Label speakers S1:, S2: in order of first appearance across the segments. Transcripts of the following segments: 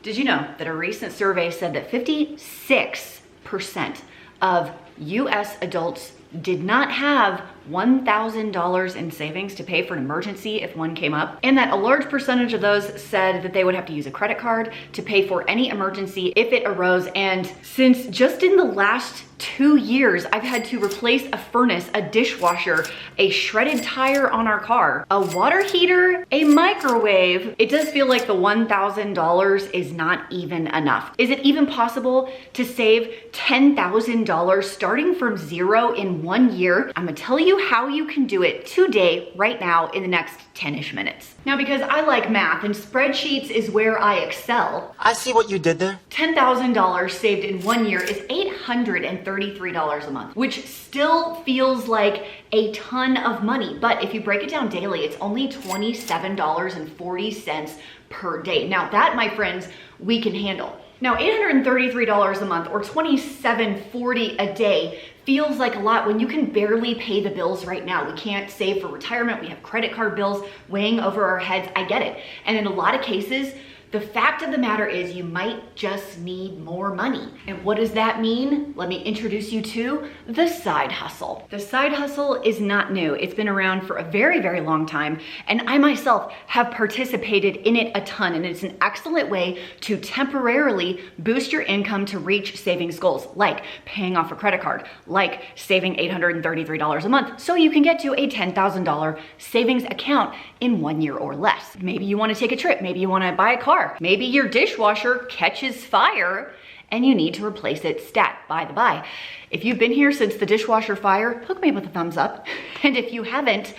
S1: Did you know that a recent survey said that 56% of US adults did not have $1,000 in savings to pay for an emergency if one came up, and that a large percentage of those said that they would have to use a credit card to pay for any emergency if it arose. And since just in the last 2 years, I've had to replace a furnace, a dishwasher, a shredded tire on our car, a water heater, a microwave, it does feel like the $1,000 is not even enough. Is it even possible to save $10,000 starting from zero in 1 year? I'm gonna tell you how you can do it today, right now, in the next 10-ish minutes. Now, because I like math and spreadsheets is where I excel.
S2: I see what you did there.
S1: $10,000 saved in 1 year is $833 a month, which still feels like a ton of money. But if you break it down daily, it's only $27.40 per day. Now that, my friends, we can handle. Now, $833 a month or $27.40 a day feels like a lot when you can barely pay the bills right now. We can't save for retirement. We have credit card bills weighing over our heads. I get it. And in a lot of cases, the fact of the matter is you might just need more money. And what does that mean? Let me introduce you to the side hustle. The side hustle is not new. It's been around for a very, very long time. And I myself have participated in it a ton. And it's an excellent way to temporarily boost your income to reach savings goals, like paying off a credit card, like saving $833 a month so you can get to a $10,000 savings account in 1 year or less. Maybe you want to take a trip. Maybe you want to buy a car. Maybe your dishwasher catches fire and you need to replace it stat. By the by, if you've been here since the dishwasher fire, hook me with a thumbs up. And if you haven't,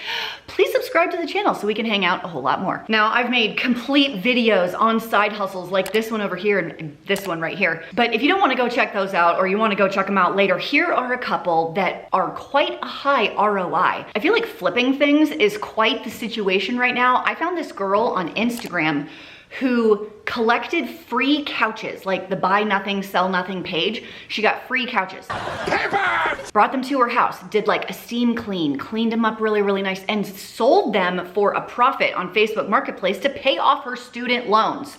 S1: please subscribe to the channel so we can hang out a whole lot more. Now, I've made complete videos on side hustles like this one over here and this one right here. But if you don't want to go check those out or you want to go check them out later, here are a couple that are quite a high ROI. I feel like flipping things is quite the situation right now. I found this girl on Instagram who collected free couches, like the buy nothing, sell nothing page. She got free couches. Papers! Brought them to her house, did like a steam clean, cleaned them up really, really nice, and sold them for a profit on Facebook Marketplace to pay off her student loans.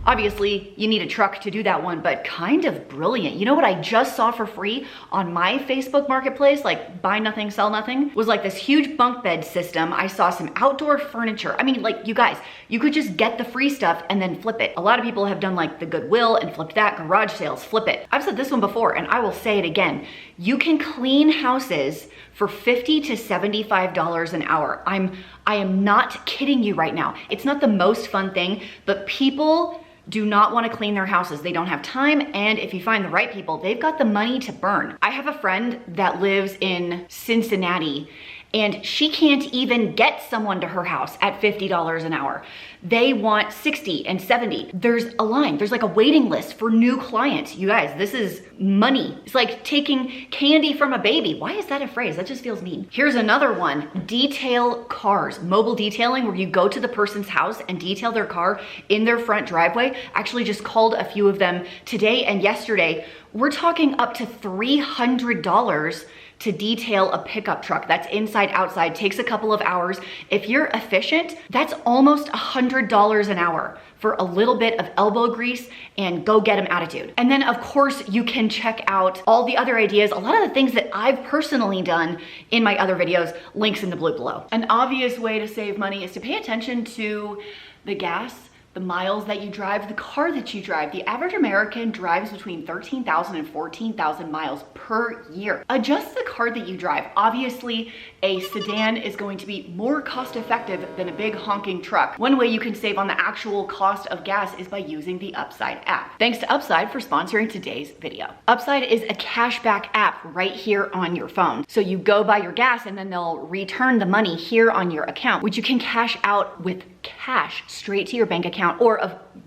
S1: Obviously, you need a truck to do that one, but kind of brilliant. You know what I just saw for free on my Facebook Marketplace, like buy nothing, sell nothing, was like this huge bunk bed system. I saw some outdoor furniture. I mean, like, you guys, you could just get the free stuff and then flip it. A lot of people have done like the Goodwill and flipped that, garage sales, flip it. I've said this one before and I will say it again. You can clean houses for $50 to $75 an hour. I am not kidding you right now. It's not the most fun thing, but people do not want to clean their houses. They don't have time, and if you find the right people, they've got the money to burn. I have a friend that lives in Cincinnati, and she can't even get someone to her house at $50 an hour. They want 60 and 70. There's a line, there's like a waiting list for new clients. You guys, this is money. It's like taking candy from a baby. Why is that a phrase? That just feels mean. Here's another one, detail cars. Mobile detailing, where you go to the person's house and detail their car in their front driveway. Actually just called a few of them today and yesterday. We're talking up to $300 to detail a pickup truck. That's inside, outside, takes a couple of hours. If you're efficient, that's almost $100 an hour for a little bit of elbow grease and go get 'em attitude. And then of course you can check out all the other ideas, a lot of the things that I've personally done in my other videos, links in the blue below. An obvious way to save money is to pay attention to the gas, the miles that you drive, the car that you drive. The average American drives between 13,000 and 14,000 miles per year. Adjust the car that you drive. Obviously, a sedan is going to be more cost effective than a big honking truck. One way you can save on the actual cost of gas is by using the Upside app. Thanks to Upside for sponsoring today's video. Upside is a cashback app right here on your phone. So you go buy your gas and then they'll return the money here on your account, which you can cash out with cash straight to your bank account, or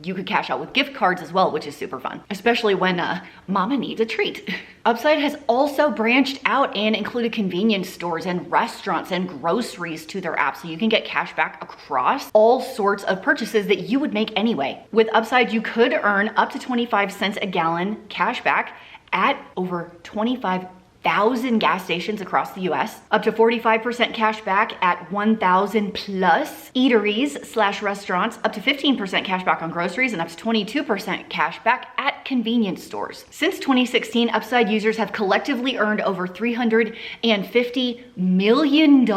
S1: you could cash out with gift cards as well, which is super fun, especially when mama needs a treat. Upside has also branched out and included convenience stores and restaurants and groceries to their app, so you can get cash back across all sorts of purchases that you would make anyway. With Upside, you could earn up to 25 cents a gallon cash back at over 25 1,000 gas stations across the US, up to 45% cash back at 1,000 plus eateries/restaurants, up to 15% cash back on groceries, and up to 22% cash back at convenience stores. Since 2016, Upside users have collectively earned over $350 million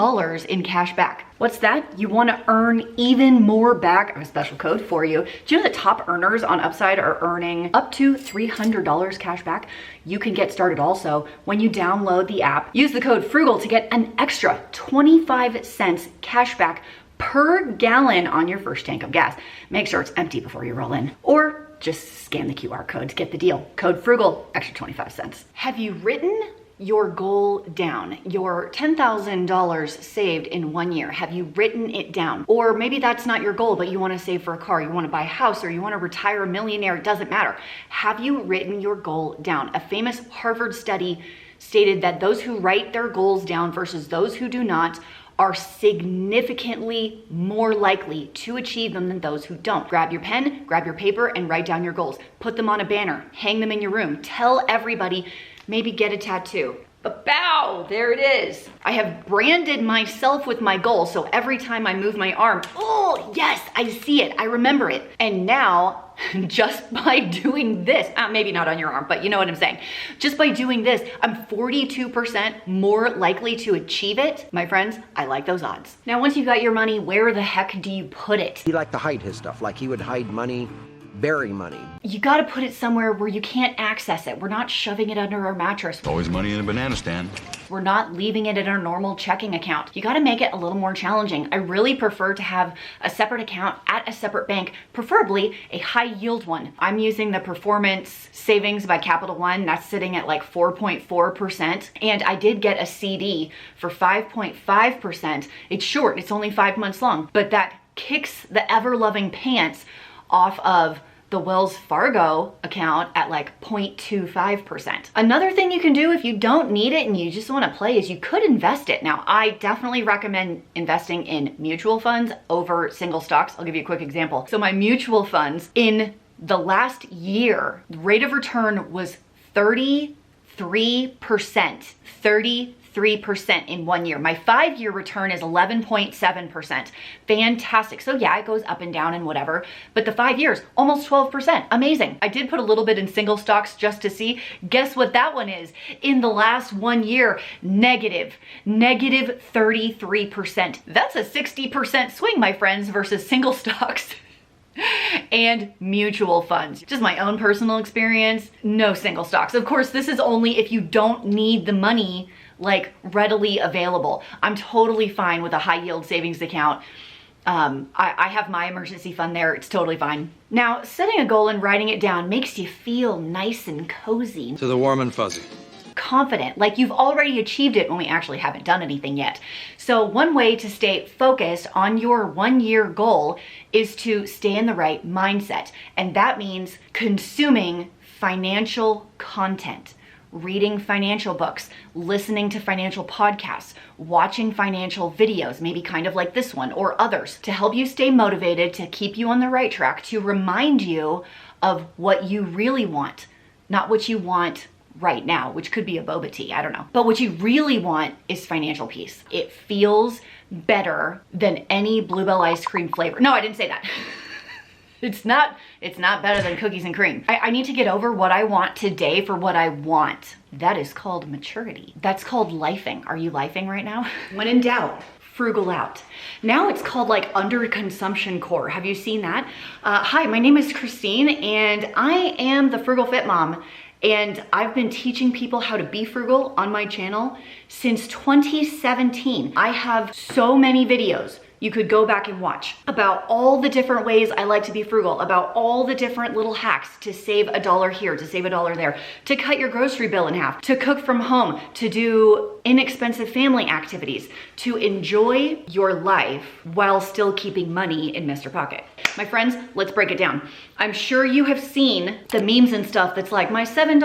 S1: in cash back. What's that? You want to earn even more back? I have a special code for you. Do you know the top earners on Upside are earning up to $300 cash back? You can get started also when you download the app. Use the code FRUGAL to get an extra 25 cents cash back per gallon on your first tank of gas. Make sure it's empty before you roll in. Or just scan the QR code to get the deal. Code FRUGAL, extra 25 cents. Have you written your goal down? Your $10,000 saved in 1 year, have you written it down? Or maybe that's not your goal, but you want to save for a car, you want to buy a house, or you want to retire a millionaire, it doesn't matter. Have you written your goal down? A famous Harvard study stated that those who write their goals down versus those who do not are significantly more likely to achieve them than those who don't. Grab your pen, grab your paper, and write down your goals. Put them on a banner, hang them in your room, tell everybody, maybe get a tattoo. But bow, there it is. I have branded myself with my goal, so every time I move my arm, oh yes, I see it, I remember it. And now, just by doing this, maybe not on your arm, but you know what I'm saying. Just by doing this, I'm 42% more likely to achieve it. My friends, I like those odds. Now, once you've got your money, where the heck do you put it?
S2: He liked to hide his stuff, like he would hide money, bury money.
S1: You gotta put it somewhere where you can't access it. We're not shoving it under our mattress.
S3: Always money in a banana stand.
S1: We're not leaving it in our normal checking account. You gotta make it a little more challenging. I really prefer to have a separate account at a separate bank, preferably a high yield one. I'm using the Performance Savings by Capital One. That's sitting at like 4.4%. And I did get a CD for 5.5%. It's short, it's only 5 months long, but that kicks the ever-loving pants off of the Wells Fargo account at like 0.25%. Another thing you can do if you don't need it and you just want to play is you could invest it. Now, I definitely recommend investing in mutual funds over single stocks. I'll give you a quick example. So my mutual funds in the last year, the rate of return was 33%. 33% in 1 year. My 5-year return is 11.7%. Fantastic. So yeah, it goes up and down and whatever, but the 5 years, almost 12%. Amazing. I did put a little bit in single stocks just to see. Guess what that one is? In the last 1 year, negative 33%. That's a 60% swing, my friends, versus single stocks and mutual funds. Just my own personal experience, no single stocks. Of course, this is only if you don't need the money like readily available. I'm totally fine with a high yield savings account. I have my emergency fund there. It's totally fine. Now, setting a goal and writing it down makes you feel nice and cozy.
S3: To the warm and fuzzy.
S1: Confident, like you've already achieved it when we actually haven't done anything yet. So one way to stay focused on your 1 year goal is to stay in the right mindset. And that means consuming financial content. Reading financial books, listening to financial podcasts, watching financial videos, maybe kind of like this one or others, to help you stay motivated, to keep you on the right track, to remind you of what you really want, not what you want right now, which could be a boba tea, I don't know. But what you really want is financial peace. It feels better than any Bluebell ice cream flavor. No, I didn't say that. It's not better than cookies and cream. I need to get over what I want today for what I want. That is called maturity. That's called lifing. Are you lifing right now? When in doubt, frugal out. Now it's called like under consumption core. Have you seen that? Hi, my name is Christine and I am the Frugal Fit Mom. And I've been teaching people how to be frugal on my channel since 2017. I have so many videos you could go back and watch about all the different ways I like to be frugal, about all the different little hacks to save $1 here, to save $1 there, to cut your grocery bill in half, to cook from home, to do inexpensive family activities, to enjoy your life while still keeping money in Mr. Pocket. My friends, let's break it down. I'm sure you have seen the memes and stuff that's like, my $7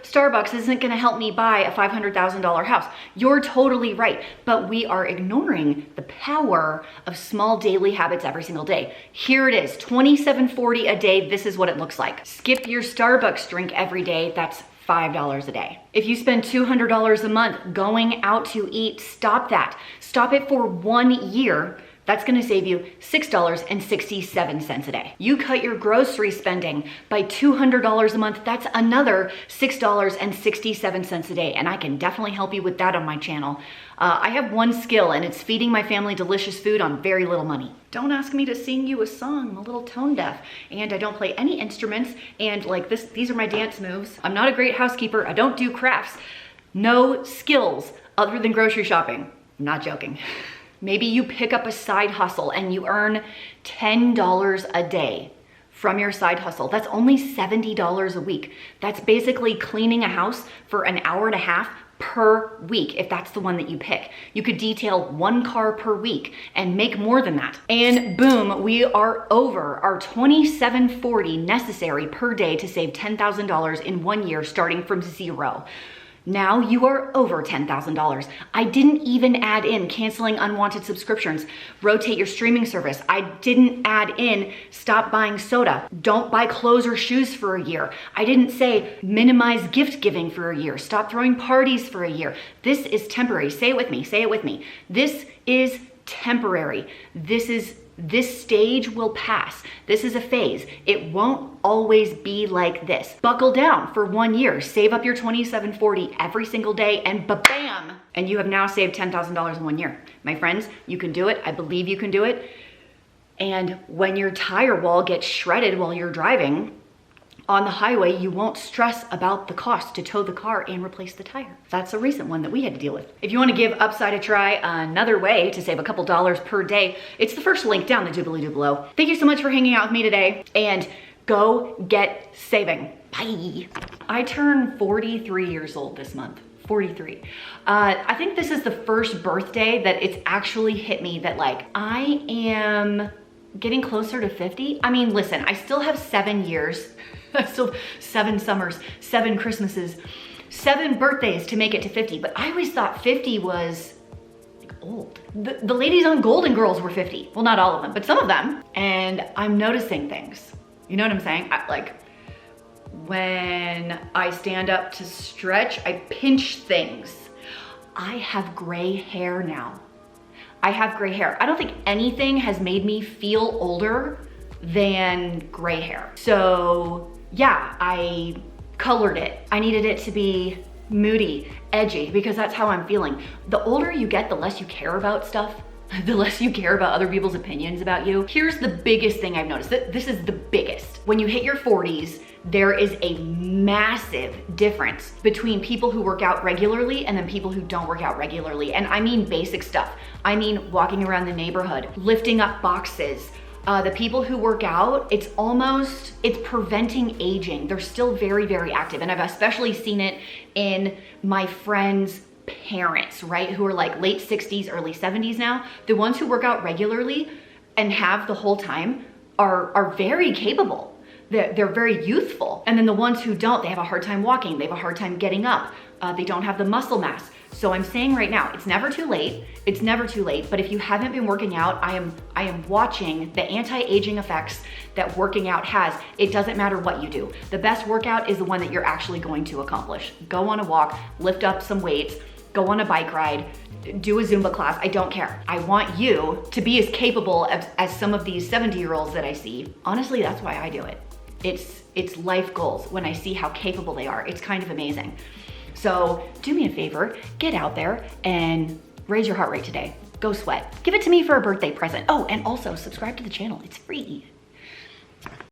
S1: Starbucks isn't gonna help me buy a $500,000 house. You're totally right, but we are ignoring the power of small daily habits every single day. Here it is, $27.40 a day. This is what it looks like. Skip your Starbucks drink every day. That's $5 a day. If you spend $200 a month going out to eat, stop that. Stop it for 1 year. That's gonna save you $6.67 a day. You cut your grocery spending by $200 a month, that's another $6.67 a day, and I can definitely help you with that on my channel. I have one skill, and it's feeding my family delicious food on very little money. Don't ask me to sing you a song, I'm a little tone deaf, and I don't play any instruments, and like this, these are my dance moves. I'm not a great housekeeper, I don't do crafts. No skills other than grocery shopping. I'm not joking. Maybe you pick up a side hustle and you earn $10 a day from your side hustle. That's only $70 a week. That's basically cleaning a house for an hour and a half per week, if that's the one that you pick. You could detail 1 car per week and make more than that. And boom, we are over our $27.40 necessary per day to save $10,000 in 1 year, starting from 0. Now you are over $10,000. I didn't even add in canceling unwanted subscriptions, rotate your streaming service. I didn't add in stop buying soda, don't buy clothes or shoes for a year. I didn't say minimize gift giving for a year, stop throwing parties for a year. This is temporary. Say it with me, say it with me. This is temporary. This stage will pass. This is a phase. It won't always be like this. Buckle down for 1 year, save up your $27.40 every single day, and ba-bam! And you have now saved $10,000 in 1 year. My friends, you can do it. I believe you can do it. And when your tire wall gets shredded while you're driving on the highway, you won't stress about the cost to tow the car and replace the tire. That's a recent one that we had to deal with. If you want to give Upside a try, another way to save a couple dollars per day, it's the first link down the doobly-doo below. Thank you so much for hanging out with me today, and go get saving. Bye. I turn 43 years old this month. 43. I think this is the first birthday that it's actually hit me that like I am getting closer to 50. I mean, listen, I still have 7 years. I still have 7 summers, 7 Christmases, 7 birthdays to make it to 50. But I always thought 50 was like old. The ladies on Golden Girls were 50. Well, not all of them, but some of them. And I'm noticing things. You know what I'm saying? Like when I stand up to stretch, I pinch things. I have gray hair now. I have gray hair. I don't think anything has made me feel older than gray hair. So yeah, I colored it. I needed it to be moody, edgy, because that's how I'm feeling. The older you get, the less you care about stuff, the less you care about other people's opinions about you. Here's the biggest thing I've noticed. This is the biggest. When you hit your 40s, there is a massive difference between people who work out regularly and then people who don't work out regularly. And I mean basic stuff. I mean walking around the neighborhood, lifting up boxes. The people who work out, it's preventing aging. They're still very, very active. And I've especially seen it in my friends' parents, right? Who are like late 60s, early 70s now. The ones who work out regularly and have the whole time are very capable. They're very youthful. And then the ones who don't, they have a hard time walking. They have a hard time getting up. They don't have the muscle mass. So I'm saying right now, it's never too late. It's never too late. But if you haven't been working out, I am watching the anti-aging effects that working out has. It doesn't matter what you do. The best workout is the one that you're actually going to accomplish. Go on a walk, lift up some weights, go on a bike ride, do a Zumba class. I don't care. I want you to be as capable as some of these 70-year-olds that I see. Honestly, that's why I do it. It's life goals when I see how capable they are. It's kind of amazing. So do me a favor, get out there and raise your heart rate today. Go sweat. Give it to me for a birthday present. Oh, and also subscribe to the channel. It's free.